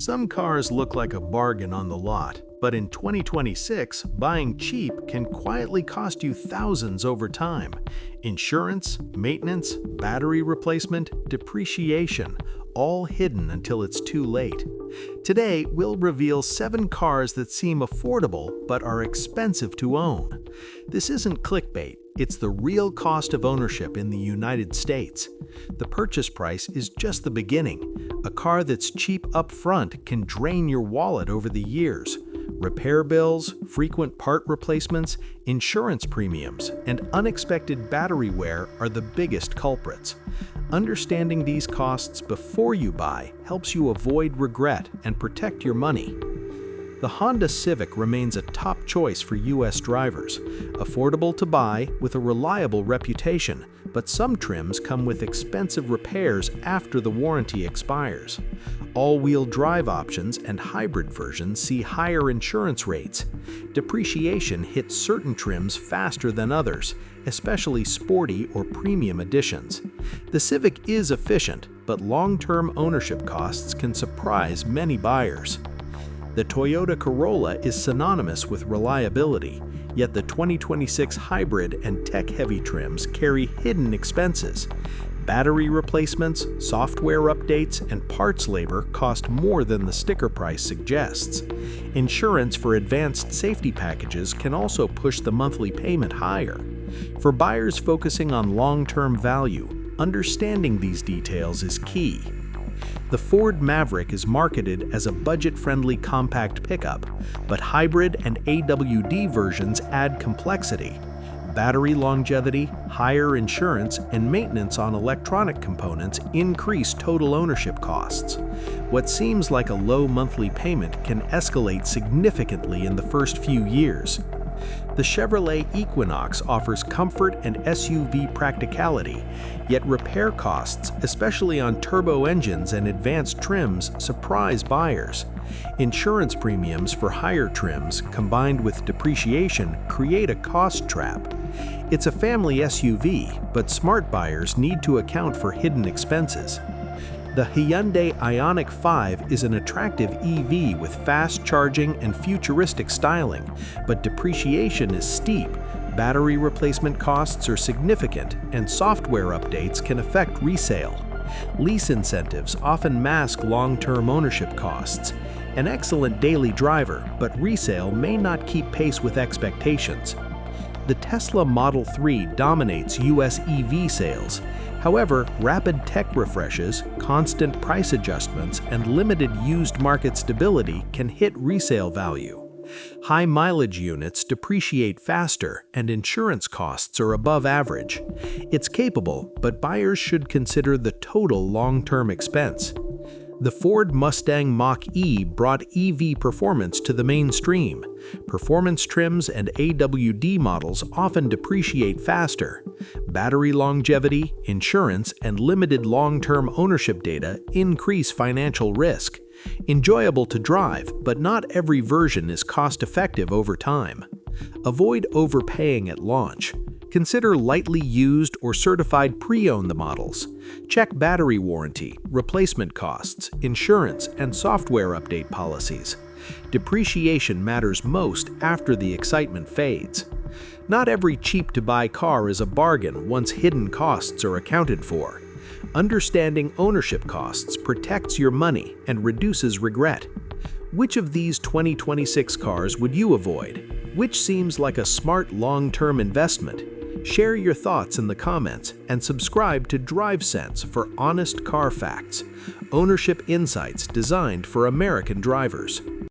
Some cars look like a bargain on the lot, but in 2026, buying cheap can quietly cost you thousands over time. Insurance, maintenance, battery replacement, depreciation, all hidden until it's too late. Today, we'll reveal 7 cars that seem affordable but are expensive to own. This isn't clickbait, it's the real cost of ownership in the United States. The purchase price is just the beginning. A car that's cheap up front can drain your wallet over the years. Repair bills, frequent part replacements, insurance premiums, and unexpected battery wear are the biggest culprits. Understanding these costs before you buy helps you avoid regret and protect your money. The Honda Civic remains a top choice for U.S. drivers. Affordable to buy with a reliable reputation, but some trims come with expensive repairs after the warranty expires. All-wheel drive options and hybrid versions see higher insurance rates. Depreciation hits certain trims faster than others, especially sporty or premium editions. The Civic is efficient, but long-term ownership costs can surprise many buyers. The Toyota Corolla is synonymous with reliability, yet the 2026 hybrid and tech-heavy trims carry hidden expenses. Battery replacements, software updates, and parts labor cost more than the sticker price suggests. Insurance for advanced safety packages can also push the monthly payment higher. For buyers focusing on long-term value, understanding these details is key. The Ford Maverick is marketed as a budget-friendly compact pickup, but hybrid and AWD versions add complexity. Battery longevity, higher insurance, and maintenance on electronic components increase total ownership costs. What seems like a low monthly payment can escalate significantly in the first few years. The Chevrolet Equinox offers comfort and SUV practicality, yet repair costs, especially on turbo engines and advanced trims, surprise buyers. Insurance premiums for higher trims, combined with depreciation, create a cost trap. It's a family SUV, but smart buyers need to account for hidden expenses. The Hyundai Ioniq 5 is an attractive EV with fast charging and futuristic styling, but depreciation is steep, battery replacement costs are significant, and software updates can affect resale. Lease incentives often mask long-term ownership costs. An excellent daily driver, but resale may not keep pace with expectations. The Tesla Model 3 dominates U.S. EV sales. However, rapid tech refreshes, constant price adjustments, and limited used market stability can hit resale value. High mileage units depreciate faster, and insurance costs are above average. It's capable, but buyers should consider the total long-term expense. The Ford Mustang Mach-E brought EV performance to the mainstream. Performance trims and AWD models often depreciate faster. Battery longevity, insurance, and limited long-term ownership data increase financial risk. Enjoyable to drive, but not every version is cost-effective over time. Avoid overpaying at launch. Consider lightly used or certified pre-owned models. Check battery warranty, replacement costs, insurance, and software update policies. Depreciation matters most after the excitement fades. Not every cheap-to-buy car is a bargain once hidden costs are accounted for. Understanding ownership costs protects your money and reduces regret. Which of these 2026 cars would you avoid? Which seems like a smart long-term investment? Share your thoughts in the comments and subscribe to DriveSense for honest car facts, ownership insights designed for American drivers.